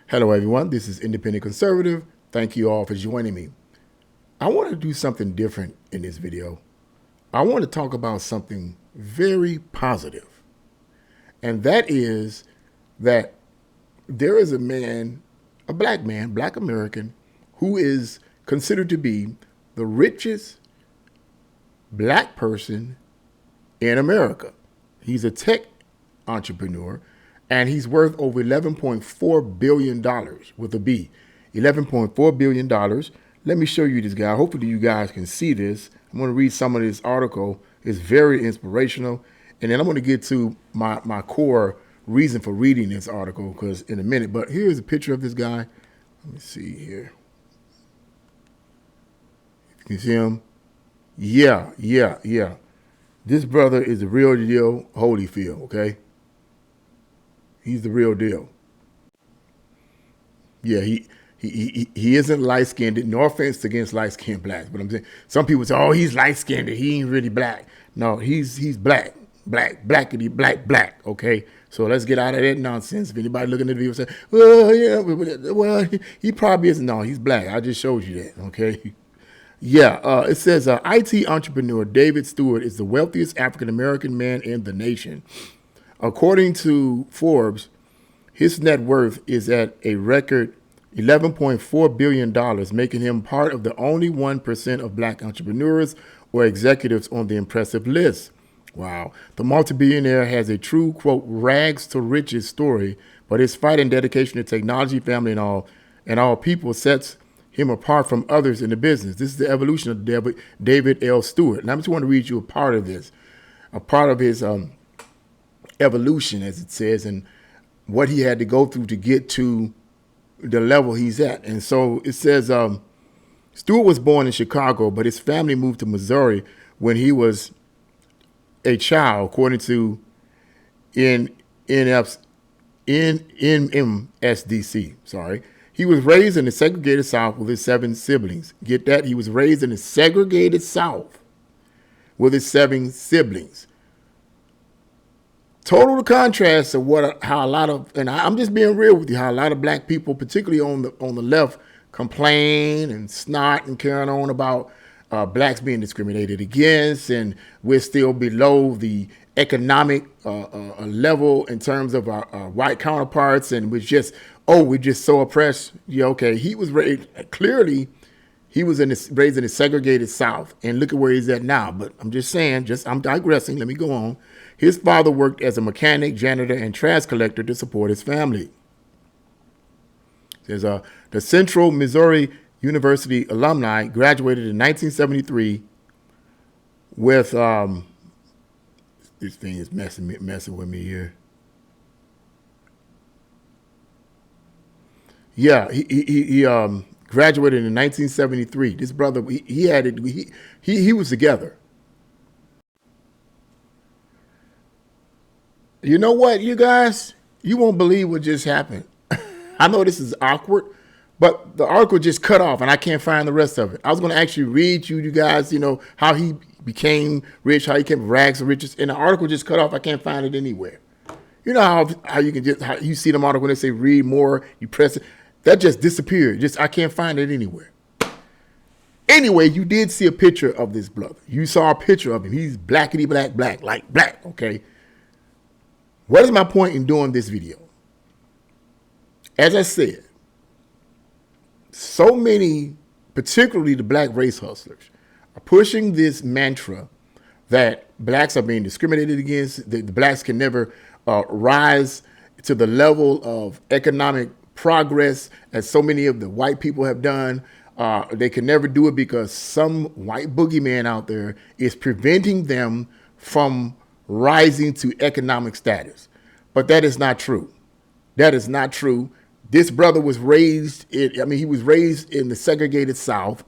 Hello, everyone. This is Independent Conservative. Thank you all for joining me. I want to do something different in this video. I want to talk about something very positive, and that is that there is a man, a black man, black American, who is considered to be the richest black person in America. He's a tech entrepreneur, and he's worth over $11.4 billion with a B. $11.4 billion. Let me show you this guy. Hopefully you guys can see this. I'm going to read some of this article. It's very inspirational. And then I'm going to get to my core reason for reading this article because in a minute. But here's a picture of this guy. Let me see here. You can see him. Yeah. This brother is the real deal Holyfield, okay? He's the real deal. Yeah, he isn't light skinned. No offense against light skinned blacks, but I'm saying some people say, "Oh, he's light skinned. He ain't really black." No, he's blackity black. Okay, so let's get out of that nonsense. If anybody looking at the video say, "Well, yeah, well, he probably isn't." No, he's black. I just showed you that. Okay. Yeah, it says IT entrepreneur David Stewart is the wealthiest African American man in the nation. According to Forbes, his net worth is at a record $11.4 billion, making him part of the only 1% of black entrepreneurs or executives on the impressive list. Wow. The multi-billionaire has a true, quote, rags to riches story, but his fight and dedication to technology, family, and all people sets him apart from others in the business. This is the evolution of David L. Stewart. And I just want to read you a part of this, a part of his evolution, as it says, and what he had to go through to get to the level he's at. And so it says Stewart was born in Chicago, but his family moved to Missouri when he was a child, according to NMSDC. Sorry. He was raised in the segregated South with his 7 siblings. Get that? He was raised in the segregated South with his 7 siblings. Total contrast of how a lot of, and I'm just being real with you, how a lot of black people, particularly on the left, complain and snot and carrying on about blacks being discriminated against, and we're still below the economic level in terms of our white counterparts, and we're just so oppressed. Yeah, okay. He was raised clearly. He was raised in the segregated South, and look at where he's at now. But I'm just saying, I'm digressing. Let me go on. His father worked as a mechanic, janitor, and trash collector to support his family. There's the Central Missouri University alumni, graduated in 1973 with this thing is messing with me here. Yeah, he graduated in 1973. This brother, he was together. You know what, you guys? You won't believe what just happened. I know this is awkward, but the article just cut off, and I can't find the rest of it. I was going to actually read you guys, how he became rich, how he came rags to riches, and the article just cut off. I can't find it anywhere. You know how you can how you see them article when they say read more, you press it. That just disappeared. I can't find it anywhere. Anyway, you did see a picture of this brother. You saw a picture of him. He's blackity black, like black, okay? What is my point in doing this video? As I said, so many, particularly the black race hustlers, are pushing this mantra that blacks are being discriminated against, that the blacks can never rise to the level of economic progress as so many of the white people have done. They can never do it because some white boogeyman out there is preventing them from rising to economic status. But that is not true. That is not true. This brother was raised he was raised in the segregated South,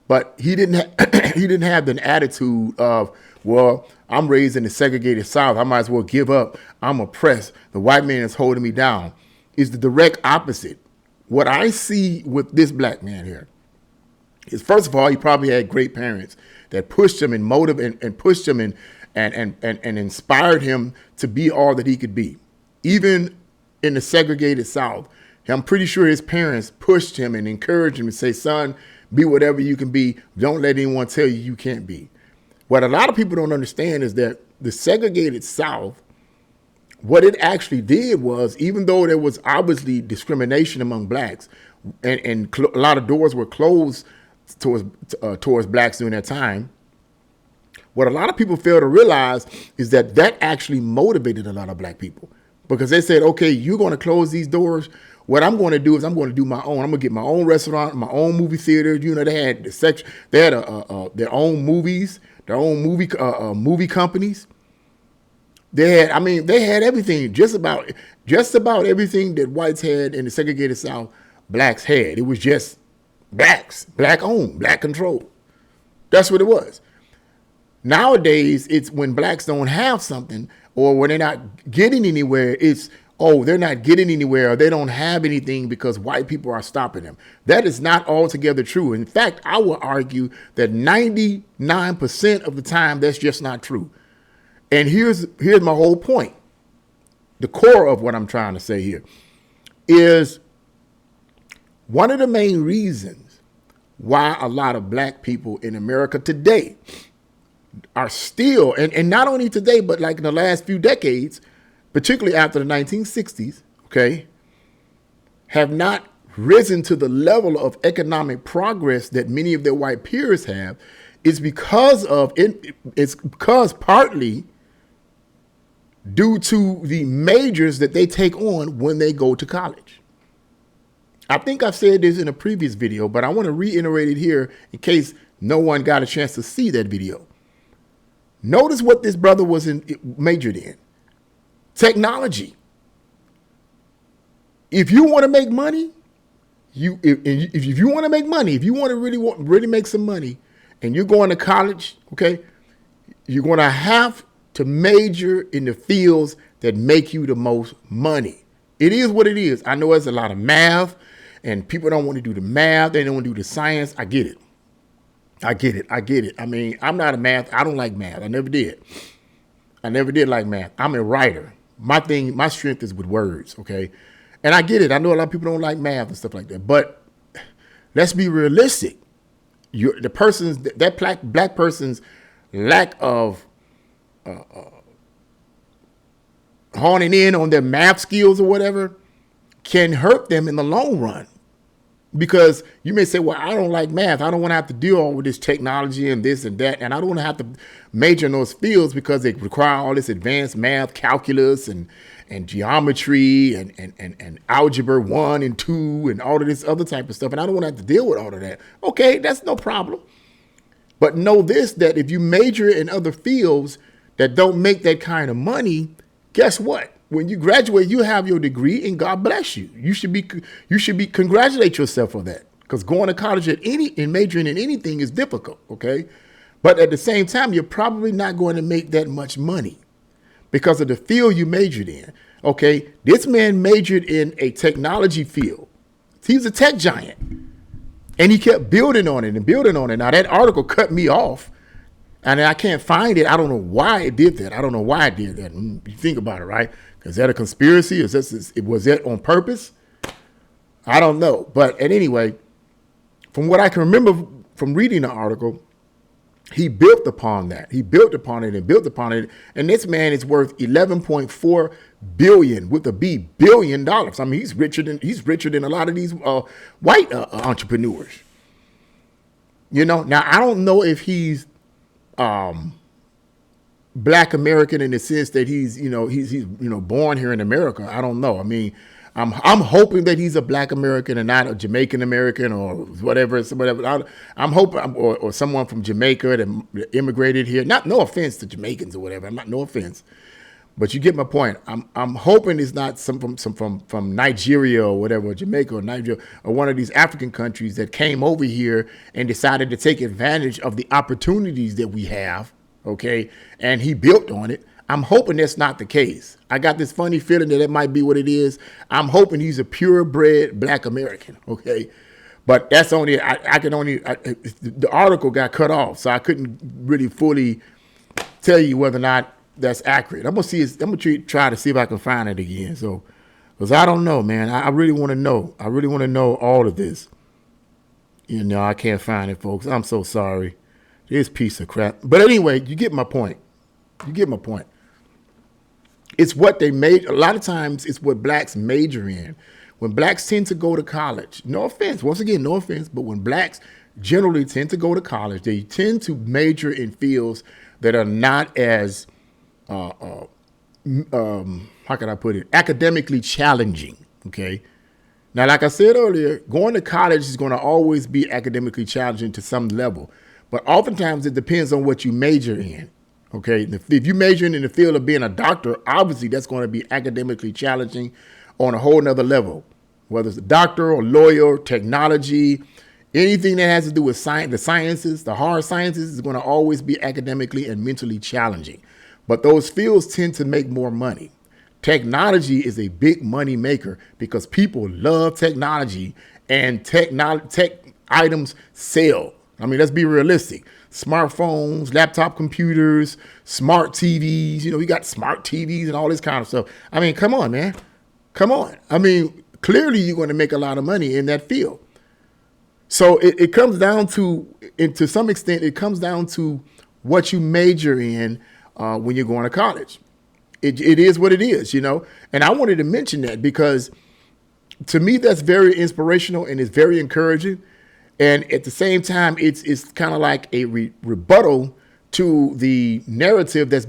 but he didn't have an attitude of, well, I'm raised in the segregated South, I might as well give up. I'm oppressed. The white man is holding me down. It's the direct opposite. What I see with this black man here is, first of all, he probably had great parents that pushed him and motivated and pushed him and inspired him to be all that he could be. Even in the segregated South, I'm pretty sure his parents pushed him and encouraged him to say, son, be whatever you can be. Don't let anyone tell you you can't be. What a lot of people don't understand is that the segregated South, what it actually did was, even though there was obviously discrimination among blacks and a lot of doors were closed towards blacks during that time, what a lot of people fail to realize is that that actually motivated a lot of black people, because they said, okay, you're going to close these doors. What I'm going to do is I'm going to do my own. I'm going to get my own restaurant, my own movie theater. You know, they had their own movies, their own movie companies. They had everything, just about everything that whites had in the segregated South, blacks had. It was just blacks, black owned, black controlled. That's what it was. Nowadays, it's when blacks don't have something, or when they're not getting anywhere, it's, oh, they're not getting anywhere, or they don't have anything because white people are stopping them. That is not altogether true. In fact, I will argue that 99% of the time, that's just not true. And here's my whole point. The core of what I'm trying to say here is one of the main reasons why a lot of black people in America today are still, and not only today, but like in the last few decades, particularly after the 1960s, okay, have not risen to the level of economic progress that many of their white peers have, is because partly due to the majors that they take on when they go to college. I think I've said this in a previous video, but I want to reiterate it here in case no one got a chance to see that video. Notice what this brother majored in. Technology. If you want to make money, if you want to really make some money, and you're going to college, okay, you're going to have to major in the fields that make you the most money. It is what it is. I know there's a lot of math, and people don't want to do the math. They don't want to do the science. I get it. I mean, I'm not a math. I don't like math. I never did. I never did like math. I'm a writer. My strength is with words, okay? And I get it. I know a lot of people don't like math and stuff like that. But let's be realistic. That black person's lack of honing in on their math skills or whatever can hurt them in the long run. Because you may say, well, I don't like math. I don't want to have to deal with this technology and this and that. And I don't want to have to major in those fields because they require all this advanced math, calculus and geometry and algebra 1 and 2 and all of this other type of stuff. And I don't want to have to deal with all of that. Okay, that's no problem. But know this, that if you major in other fields that don't make that kind of money, guess what? When you graduate, you have your degree and God bless you. You should be congratulate yourself for that, because going to college and majoring in anything is difficult. Okay. But at the same time, you're probably not going to make that much money because of the field you majored in. Okay. This man majored in a technology field. He was a tech giant and he kept building on it and building on it. Now that article cut me off. And I can't find it. I don't know why it did that. You think about it, right? Is that a conspiracy? Was that on purpose? I don't know. But anyway, from what I can remember from reading the article, he built upon that. He built upon it and built upon it. And this man is worth $11.4 billion with a B, $billion. I mean, he's richer than a lot of these white entrepreneurs. You know, now I don't know if he's Black American in the sense that he's born here in America. I don't know. I mean, I'm hoping that he's a Black American and not a Jamaican American or whatever. I'm hoping, or someone from Jamaica that immigrated here. No offense to Jamaicans or whatever. No offense, but you get my point. I'm hoping it's not some from Nigeria or whatever, or Jamaica or Nigeria or one of these African countries that came over here and decided to take advantage of the opportunities that we have. Okay, and he built on it. I'm hoping that's not the case. I got this funny feeling that it might be what it is. I'm hoping he's a purebred Black American. Okay, but that's only the article got cut off, so I couldn't really fully tell you whether or not that's accurate. I'm gonna try to see if I can find it again. So Because I don't know, man. I really want to know. I really want to know all of this. You know, I can't find it, folks. I'm so sorry. This piece of crap. But anyway, you get my point. You get my point. It's what they made. A lot of times it's what blacks major in. When blacks tend to go to college, no offense, once again, no offense, but when blacks generally tend to go to college, they tend to major in fields that are not as, how can I put it, academically challenging, okay? Now, like I said earlier, going to college is going to always be academically challenging to some level, but oftentimes it depends on what you major in, okay? If you major in the field of being a doctor, obviously that's going to be academically challenging on a whole nother level, whether it's a doctor or lawyer, technology, anything that has to do with science, the sciences, the hard sciences is going to always be academically and mentally challenging. But those fields tend to make more money. Technology is a big money maker because people love technology and tech items sell. I mean, let's be realistic. Smartphones, laptop computers, smart TVs, you know, we got smart TVs and all this kind of stuff. I mean, come on, man. Come on. I mean, clearly you're going to make a lot of money in that field. So it comes down to, and to some extent, it comes down to what you major in when you're going to college. It is what it is, you know. And I wanted to mention that because to me, that's very inspirational and it's very encouraging. And at the same time, it's kind of like a rebuttal to the narrative that's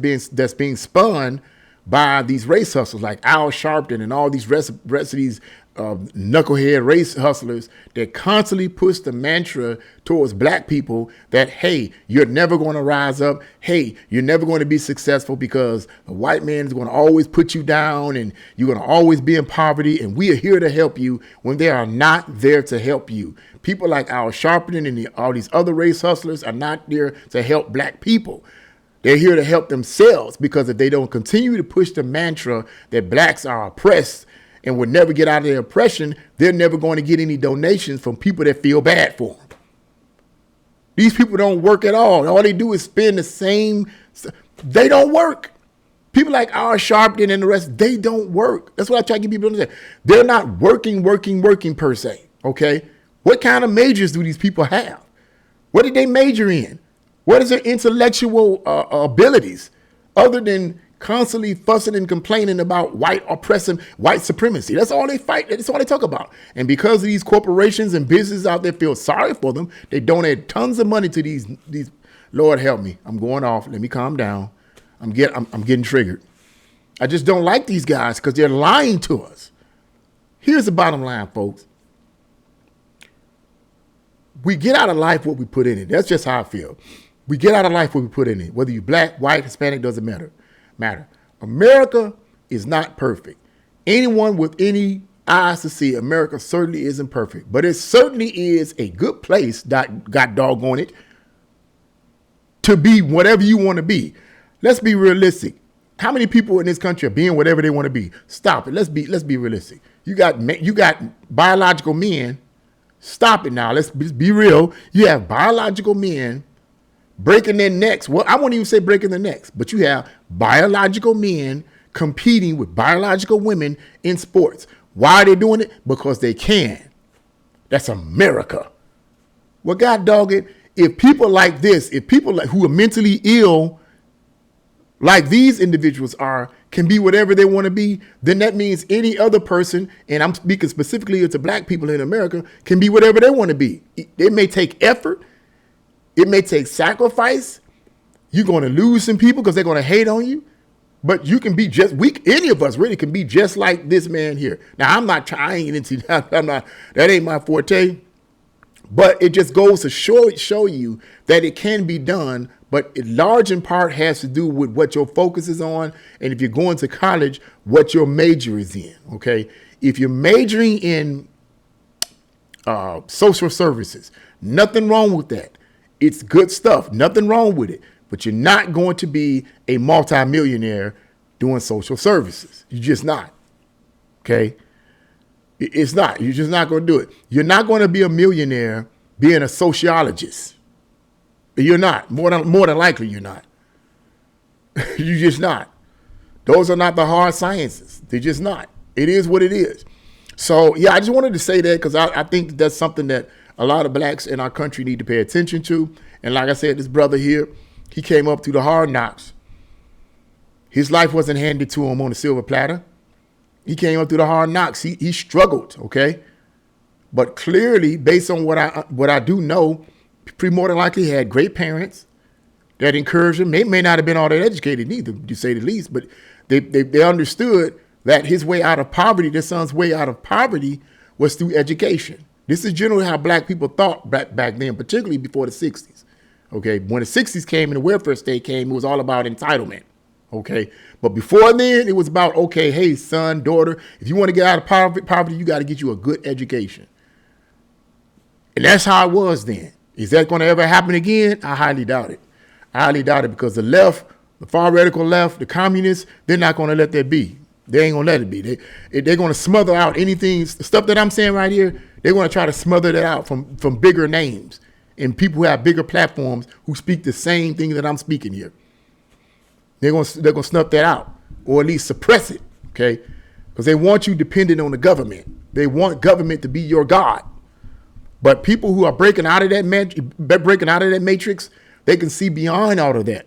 being spun by these race hustlers like Al Sharpton and all these rest of these knucklehead race hustlers that constantly push the mantra towards black people that, hey, you're never going to rise up. Hey, you're never going to be successful because the white man is going to always put you down and you're going to always be in poverty. And we are here to help you when they are not there to help you. People like Al Sharpton and all these other race hustlers are not there to help black people. They're here to help themselves because if they don't continue to push the mantra that blacks are oppressed and will never get out of their oppression, they're never going to get any donations from people that feel bad for them. These people don't work at all. All they do is spend the same. They don't work. People like Al Sharpton and the rest, they don't work. That's what I try to get people to understand. They're not working per se, okay? What kind of majors do these people have? What did they major in? What is their intellectual abilities other than constantly fussing and complaining about white supremacy? That's all they fight. That's all they talk about. And because of these corporations and businesses out there feel sorry for them, they donate tons of money to these. Lord help me. I'm going off. Let me calm down. I'm getting triggered. I just don't like these guys because they're lying to us. Here's the bottom line, folks. We get out of life what we put in it. That's just how I feel. We get out of life what we put in it. Whether you're black, white, Hispanic, doesn't matter. America is not perfect. Anyone with any eyes to see, America certainly isn't perfect. But it certainly is a good place, God doggone it, to be whatever you want to be. Let's be realistic. How many people in this country are being whatever they want to be? Stop it. Let's be realistic. You got biological men. Stop it now. Let's be real. You have biological men breaking their necks. Well, I won't even say breaking their necks, but you have biological men competing with biological women in sports. Why are they doing it? Because they can. That's America. Well, God dog it. If people like this, if people who are mentally ill, like these individuals can be whatever they want to be, then that means any other person, and I'm speaking specifically to black people in America, can be whatever they want to be. It may take effort. It may take sacrifice. You're going to lose some people because they're going to hate on you. But you can be any of us really can be just like this man here. Now, I'm not trying into that. That ain't my forte. But it just goes to show you that it can be done. But it large in part has to do with what your focus is on. And if you're going to college, what your major is in. Okay. If you're majoring in social services, nothing wrong with that. It's good stuff. Nothing wrong with it. But you're not going to be a multimillionaire doing social services. You're just not. Okay. It's not. You're just not going to do it. You're not going to be a millionaire being a sociologist. You're not. More than likely, you're not. You're just not. Those are not the hard sciences. They're just not. It is what it is. So, yeah, I just wanted to say that because I think that's something that a lot of blacks in our country need to pay attention to. And like I said, this brother here, he came up through the hard knocks. His life wasn't handed to him on a silver platter. He came up through the hard knocks. He struggled, okay? But clearly, based on what I do know, pretty more than likely had great parents that encouraged him. They may not have been all that educated either, to say the least, but they understood that his way out of poverty, their son's way out of poverty, was through education. This is generally how black people thought back then, particularly before the 60s. Okay, when the 60s came and the welfare state came, it was all about entitlement. Okay, but before then, it was about, okay, hey, son, daughter, if you want to get out of poverty, you got to get you a good education. And that's how it was then. Is that going to ever happen again? I highly doubt it. I highly doubt it because the left, the far radical left, the communists, they're not going to let that be. They ain't going to let it be. They're going to smother out anything, stuff that I'm saying right here, they're going to try to smother that out from bigger names and people who have bigger platforms who speak the same thing that I'm speaking here. They're going to snuff that out or at least suppress it, okay? Because they want you dependent on the government. They want government to be your God. But people who are breaking out of that matrix, they can see beyond all of that.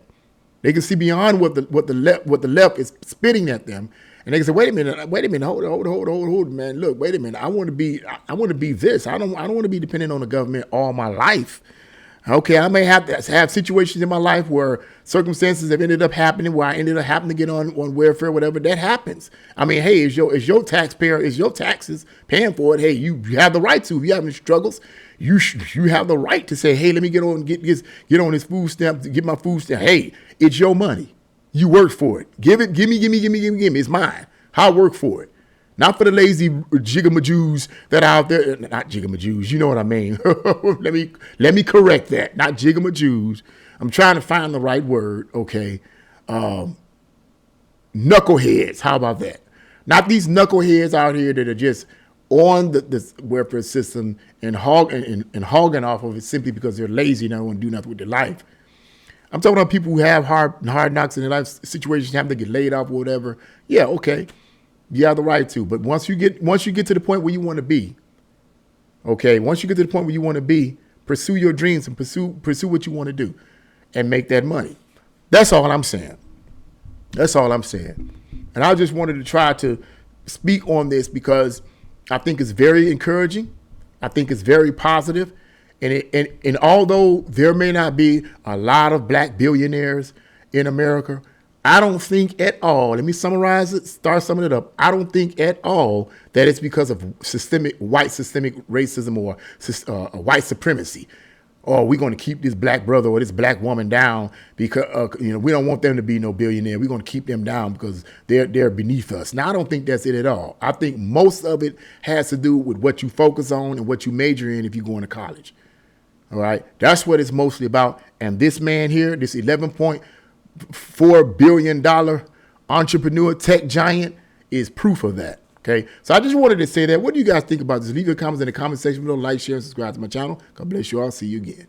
They can see beyond what the left is spitting at them, and they can say, "Wait a minute, hold, man. Look, wait a minute. I want to be this. I don't want to be dependent on the government all my life. Okay, I may have situations in my life where circumstances have ended up happening where I ended up having to get on welfare, whatever. That happens. I mean, hey, is your taxpayer, is your taxes paying for it? Hey, you have the right to. If you're having struggles, you have the right to say, hey, let me get on this food stamp, get my food stamp. Hey, it's your money. You work for it. Give me. It's mine. I work for it. Not for the lazy jigamajoos that are out there. Not jigamajoos, you know what I mean. let me correct that. Not jigamajoos. I'm trying to find the right word, okay. Knuckleheads, how about that? Not these knuckleheads out here that are just on the welfare system and hogging off of it simply because they're lazy and don't want to do nothing with their life. I'm talking about people who have hard knocks in their life, situations have to get laid off or whatever. Yeah, okay. You have the right to, but once you get to the point where you want to be, okay, once you get to the point where you want to be, pursue your dreams and pursue what you want to do and make that money. That's all I'm saying. That's all I'm saying. And I just wanted to try to speak on this because I think it's very encouraging. I think it's very positive. And although there may not be a lot of black billionaires in America, I don't think at all, let me summarize it, start summing it up. I don't think at all that it's because of white systemic racism or white supremacy. Or we're going to keep this black brother or this black woman down because we don't want them to be no billionaire. We're going to keep them down because they're beneath us. Now, I don't think that's it at all. I think most of it has to do with what you focus on and what you major in if you're going to college. All right, that's what it's mostly about. And this man here, this $11.4 billion entrepreneur tech giant is proof of that. Okay, so I just wanted to say that. What do you guys think about this? Leave your comments in the comment section below. Like, share, and subscribe to my channel. God bless you all. See you again.